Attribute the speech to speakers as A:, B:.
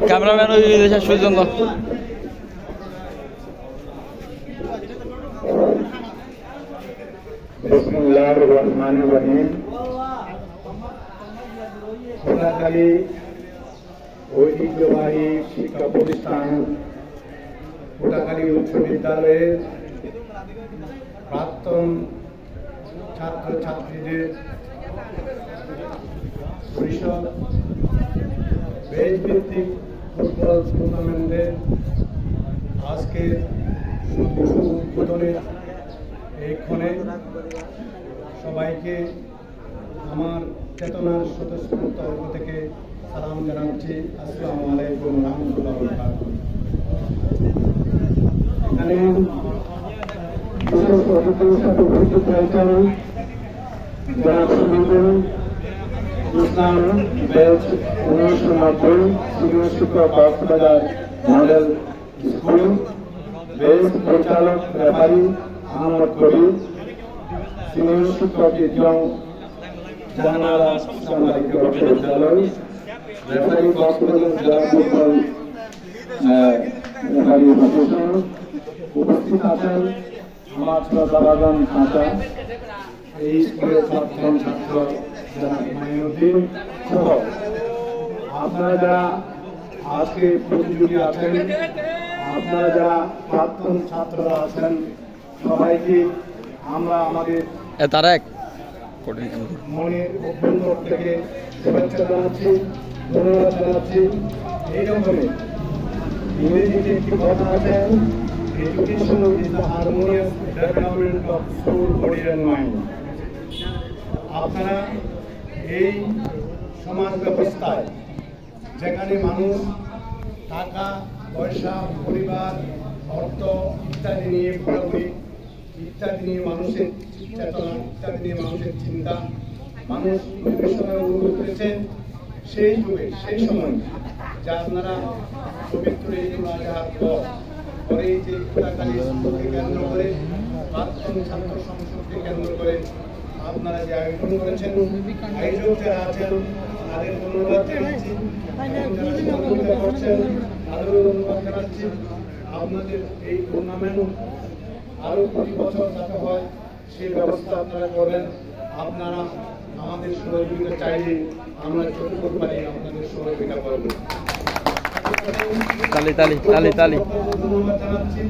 A: Cameraman ওই শেষ পর্যন্ত
B: বিসমিল্লাহির রহমানির রহিম। কোটাখালী ঐতিহ্যবাহী শিক্ষা প্রতিষ্ঠান কোটাখালী উচ্চ বিদ্যালয়ের প্রাক্তন ছাত্রছাত্রীদের পরিষদ বেশ ভিত্তিক ফুটবল টুর্নামেন্টের আজকের উদ্বোধনের এইক্ষণে সবাইকে আমার চেতনার স্বতঃস্ফূর্ত তরফ থেকে সালাম জানাচ্ছি। আসসালামু আলাইকুম রহমতুল্লাহ। এখানে বিশেষ অতিথির সাথে উপস্থিত হয়েছেন জনাব শহীদুল ইসলাম, ব্যাচ 1990, সিনিয়র শিক্ষক কক্সবাজার মডেল স্কুল, ব্যাচ পরিচালক রেফারি আহমদ কবির, সিনিয়র শিক্ষক ইসলাম জাহানারা সাংবাদিক বিদ্যালয়, রেফারি কক্সবাজার জেলা ফুটবল রেফারি অ্যাসোসিয়েশন। উপস্থিত আছেন আমার শ্রদ্ধাভাজন চাচা, এই স্কুলের প্রাক্তন ছাত্র মাইনুদ্দিন সহ আপনারা যারা আজকে প্রতিযোগী আছেন, আপনারা যারা প্রাক্তন ছাত্ররা আছেন, সবাইকে আমরা আমাদের মনের অভ্যন্তর থেকে শুভেচ্ছা জানাচ্ছি, ধন্যবাদ জানাচ্ছি। এইরকমই ইংরেজিতে একটি কথা আছে, education is the harmonious development of soul, body and mind. আপনারা এই সমাজ ব্যবস্থায় যেখানে মানুষ টাকা পয়সা, পরিবার, অর্থ ইত্যাদি নিয়ে ঘোরাঘুরি, ইত্যাদি নিয়ে মানুষের চেতনা, ইত্যাদি নিয়ে মানুষের চিন্তা, মানুষ বিভিন্ন সময় অনুভব করেছেন, সেই যুগে সেই সময় যা আপনারা পবিত্র ঈদুল আজহার পরে যে কোটাখালী স্কুলকে কেন্দ্র করে, প্রাক্তন ছাত্র সংসদকে কেন্দ্র করে আপনারা যে আয়োজন করেছেন, আয়োজক যারা আছেন তাদের ধন্যবাদ জানাচ্ছি, যারা করছেন তাদেরও ধন্যবাদ জানাচ্ছি। আপনাদের এই টুর্নামেন্ট আরো প্রতি বছর যাতে হয় সেই ব্যবস্থা আপনারা করবেন। আপনারা আমাদের সহযোগিতা চাইলে আমরা যতটুকু পারি আপনাদের সহযোগিতা করবো। ধন্যবাদ জানাচ্ছি।